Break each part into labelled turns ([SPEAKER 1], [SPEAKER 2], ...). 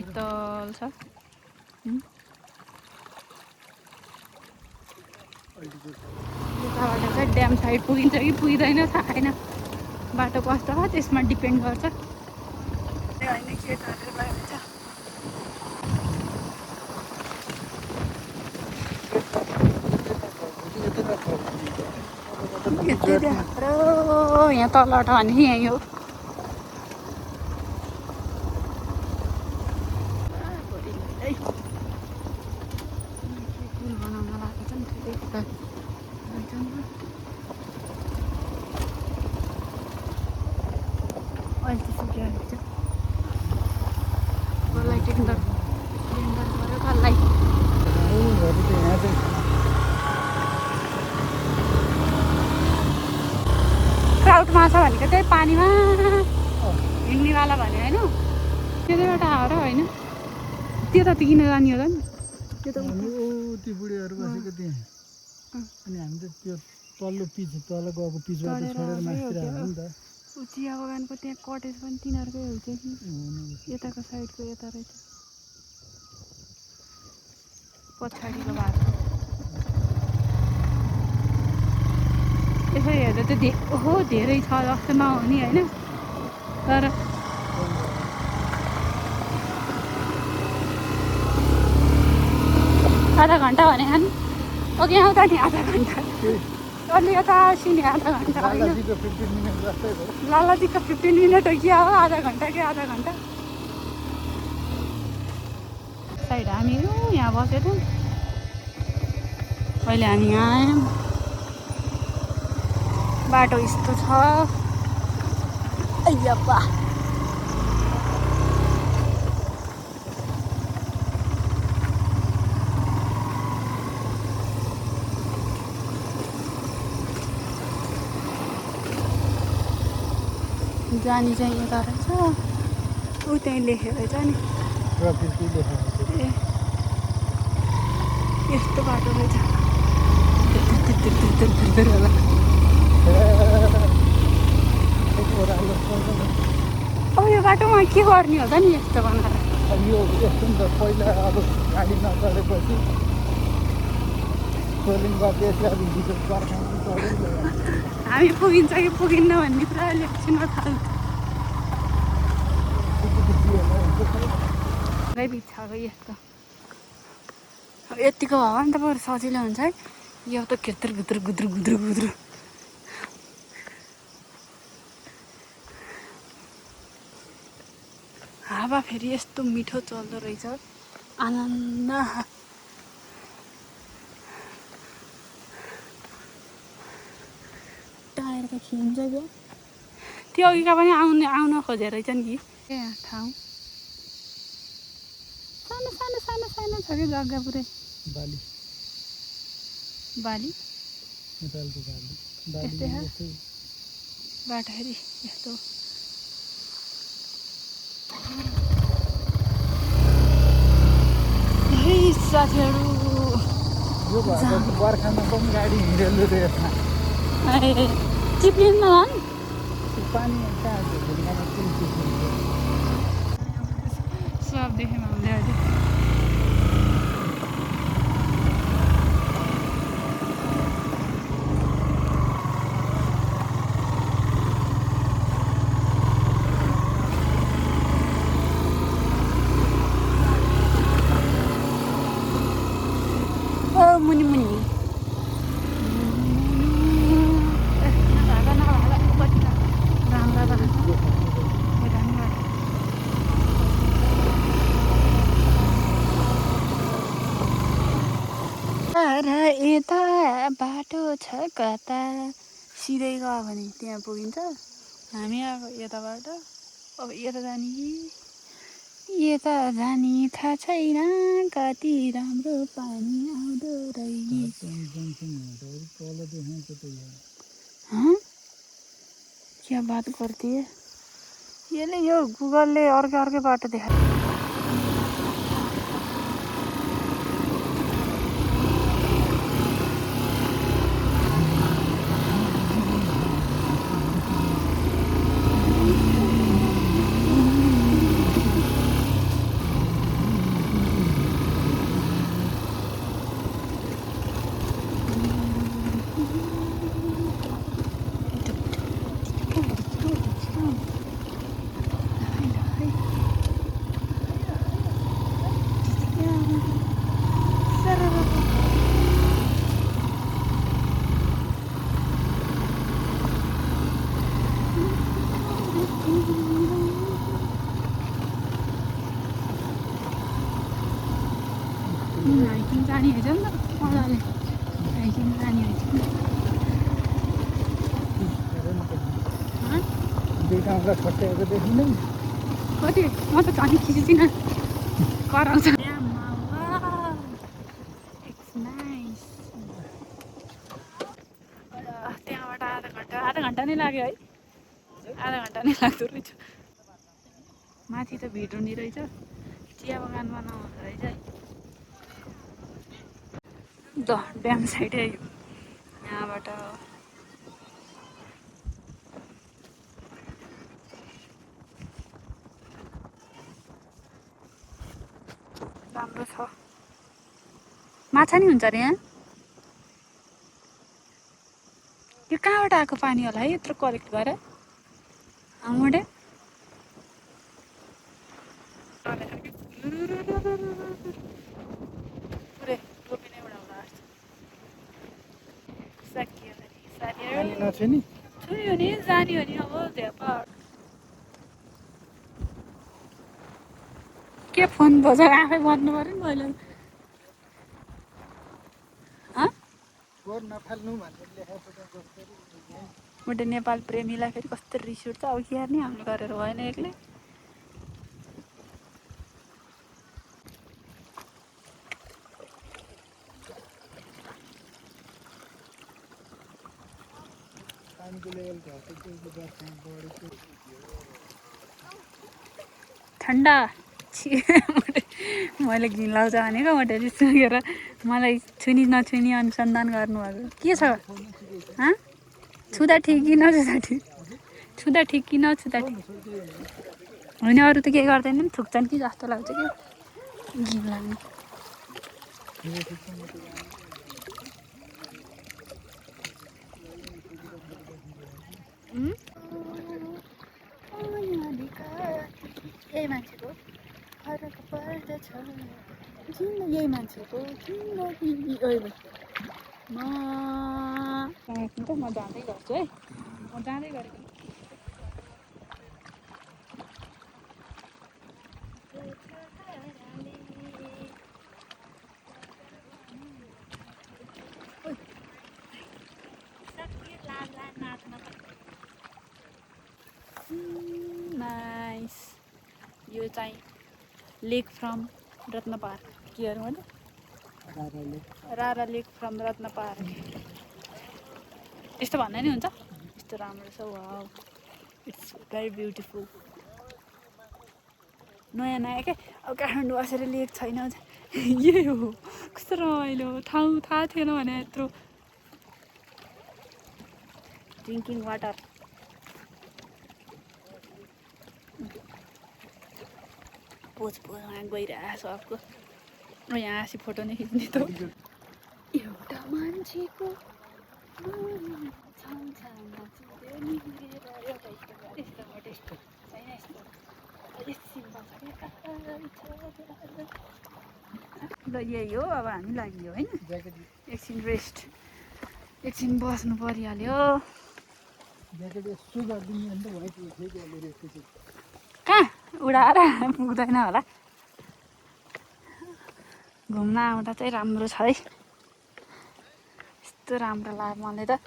[SPEAKER 1] शीतल छ। यताबाट चाहिँ ड्याम साइड पुगिन्छ कि पुगिँदैन थाहा छैन। बाटो कस्तो छ त्यसमा डिपेन्ड गर्छ। होइन केटाहरू गएको छ। यहाँ तलबाट भने यहीँ हो। पुल बनाउन लागेको छ नि फेरि अहिले चाहिँ सुकिरहेको छ। कसलाई टेन्डर गऱ्यो कसलाई। ट्राउट माछा भनेको त्यही पानीमा हिँड्नेवाला भने होइन त्यतैबाट आएर होइन त्यो त किन जाने होला नि। त्यो त
[SPEAKER 2] ती बुढीहरू बसेको त्यहाँ अनि हामी त त्यो तल्लो पिच तल गएको पिचबाट छोडेर माथि आएको नि त।
[SPEAKER 1] चिया बगानको त्यहाँ कटेज पनि तिनीहरूकै हुन्छ कि यताको साइडको यता रहेछ पछाडिको बाटो। यसरी हेर्दा त धेरै छ जस्तो नहुने होइन तर आधा घन्टा भने नि अघि आउँदा नि आधा घन्टा अनि यता सिने आधा घन्टा लालाजीको 15 मिनट हो कि हो आधा घन्टा कि आधा घन्टा। साइड हामी यहाँ बसेको अहिले हामी यहाँ आयौँ। बाटो यस्तो छ अय्यप्पा। जानी चाहिँ यता रहेछ ऊ त्यहीँ लेखेको छ नि ए यस्तो बाटो रहेछ। अब यो बाटोमा के गर्ने होला नि यस्तो बनाएर।
[SPEAKER 2] यो यस्तो नि त पहिला अब गाडी नचढेपछि ट्रोलिङ गर्दै
[SPEAKER 1] हामी पुगिन्छ कि पुगिन्न भन्ने पुरा एकछिनमा थाल्छ। बित्छाको यस्तो अब यतिको हावा नि त बरु सजिलो हुन्छ है। यो त घित्र घुद्रु घुद्रु घुद्रु घुद्रु हावा फेरि यस्तो मिठो चल्दो रहेछ आनन्द। टायर त खिन्छ क्या त्यो अघिका पनि आउन खोजेर रहेछ नि कि यहाँ ठाउँ सानो सानो सानो सानो छ कि जग्गा पुरै
[SPEAKER 2] बाली
[SPEAKER 1] बाली
[SPEAKER 2] यस्तै
[SPEAKER 1] बाटो फेरि यस्तो है साथीहरू।
[SPEAKER 2] यो बर्खामा पनि गाडी हिँडेलो यसमा
[SPEAKER 1] चिप्लिन्न झन्
[SPEAKER 2] पानी कहाँ
[SPEAKER 1] सब देख्यौँ हामीले अहिले। मुनि मुनि यता बाटो छ कता सिधै गयो भने त्यहाँ पुगिन्छ। हामी अब यताबाट अब यता जाने कि यता जाने थाहा छैन कति राम्रो पानी आउँदो रहेछ। क्या बात गर्थे यसले यो गुगलले अर्कै बाटो देखायो। हाइकिङ जाने हुन्छ नि त मजाले हाइकिङ जाने हुन्छ नि
[SPEAKER 2] दुईवटा छट्याएको देखिँदैन
[SPEAKER 1] कति म त झन् खिच्दिनँ कराउँछ त्यहाँबाट आधा घन्टा नै लाग्यो है आधा घन्टा नै लाग्दो रहेछ माथि त भिड हुने रहेछ चिया बगानमा नहुँदो रहेछ है द ड्याम साइड आयो यहाँबाट राम्रो छ माछा नि हुन्छ अरे यहाँ यो कहाँबाट आएको पानी होला है यत्रो कलेक्ट गरेर हामुडे पुरै टोपी नै उडाउँदा सकियो भने साथीहरू
[SPEAKER 2] नछे नि
[SPEAKER 1] छुयो नि जाने हो नि अब त्यहाँ पहाड के फोन बजाएर आफै बन्नु पऱ्यो नि मैले मोटे नेपाल प्रेमीलाई फेरि कस्तो रिस उठ्छ अब के गर्ने हामीले गरेर भएन एक्लै ठन्डा मैले घिलाउँछ भनेको मोटे रिस उठेर मलाई छुनी नछुनी अनुसन्धान गर्नुभएको के छ छुँदा ठिक कि नछुँदा ठिक छुँदा ठिक कि नछुँदा ठिक होइन अरू त केही गर्दैन नि थुक्छन् कि जस्तो लाग्छ कि घिन लाग्ने यही मान्छेको फरक पर्दछ किन यही मान्छेको किन म जाँदै गर्छु है म जाँदै गरेको नाइस यो चाहिँ लेक फ्रम रत्न पार्क के अरे मैले रारा लेक फ्रम रत्न पार्क यस्तो भन्दा नि हुन्छ यस्तो राम्रो छ वाउ इट्स भेरी ब्युटिफुल नयाँ नयाँ क्या अब काठमाडौँ बसेर लेक छैन यही हो कस्तो रमाइलो ठाउँ थाहा थिएन भने यत्रो ड्रिङ्किङ वाटर पोज यहाँ गइरहेको छ अर्को यहाँ आसी फोटो नै खिच्ने त एउटा मान्छेको ल यही हो अब हामी लाग्यो होइन एकछिन रेस्ट एकछिन बस्नु परिहाल्यो कहाँ उडाएर पुग्दैन होला घुम्न आउँदा चाहिँ राम्रो छ है यस्तो राम्रो लाग्यो मलाई त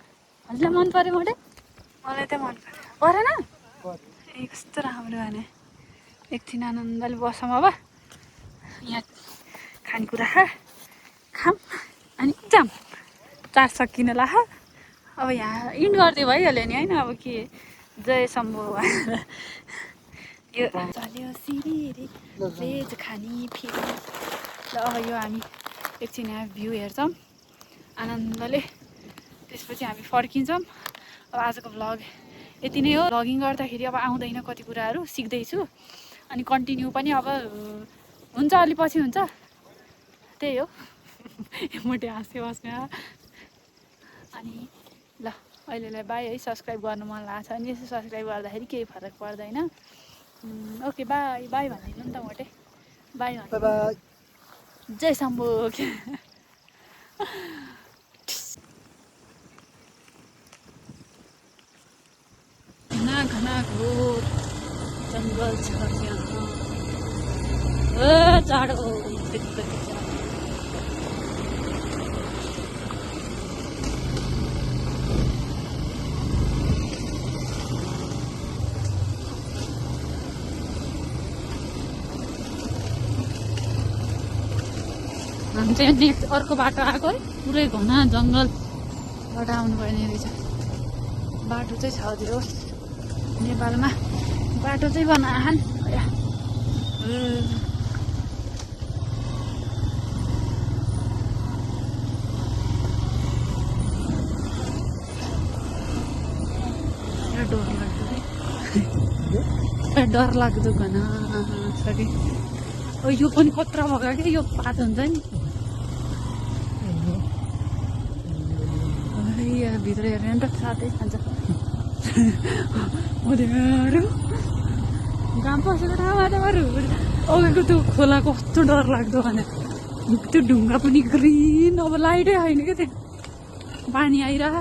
[SPEAKER 1] हजुरलाई मन पऱ्यो मोटे मलाई त मन परेन ए कस्तो राम्रो भने एकछिन आनन्दले बसौँ अब यहाँ खानेकुरा खाम अनि जाम चार्ज सकिन ला अब यहाँ इन्ड गर्दै भइहाल्यो नि होइन अब के जय शम्भु यो चल्यो सिरी भेज खाने फेरि ल अब यो हामी एकछिन यहाँ भ्यू हेर्छौँ आनन्दले त्यसपछि हामी फर्किन्छौँ अब आजको भ्लग यति नै हो भ्लगिङ गर्दाखेरि अब आउँदैन कति कुराहरू सिक्दैछु अनि कन्टिन्यू पनि अब हुन्छ अलि पछि हुन्छ त्यही हो मोटे हाँस्यो बस्ने अनि ल अहिलेलाई बाई है सब्सक्राइब गर्नु मन लाग्छ अनि यसो सब्सक्राइब गर्दाखेरि केही फरक पर्दैन ओके बाई बाई भनिदिनु नि त मोटे बाई भन् जय शम्भु घना घना घोर जङ्गल छ यहाँ जाडो हामी चाहिँ नेक्स्ट अर्को बाटो आएको है पुरै घना जङ्गलबाट आउनुपर्ने रहेछ बाटो चाहिँ छ त्यो नेपालमा बाटो चाहिँ बनाहान डर लाग्दो घना छ कि यो पनि खतरा भएको क्या यो पात हुन्छ नि यहाँ भित्र हेरेर नि त साथै खान्छ उनीहरू घाम पसेको टमाटरहरू अघिको त्यो खोला कस्तो डर लाग्दो भने त्यो ढुङ्गा पनि ग्रिन अब लाइटै छैन क्या त्यो पानी आइरह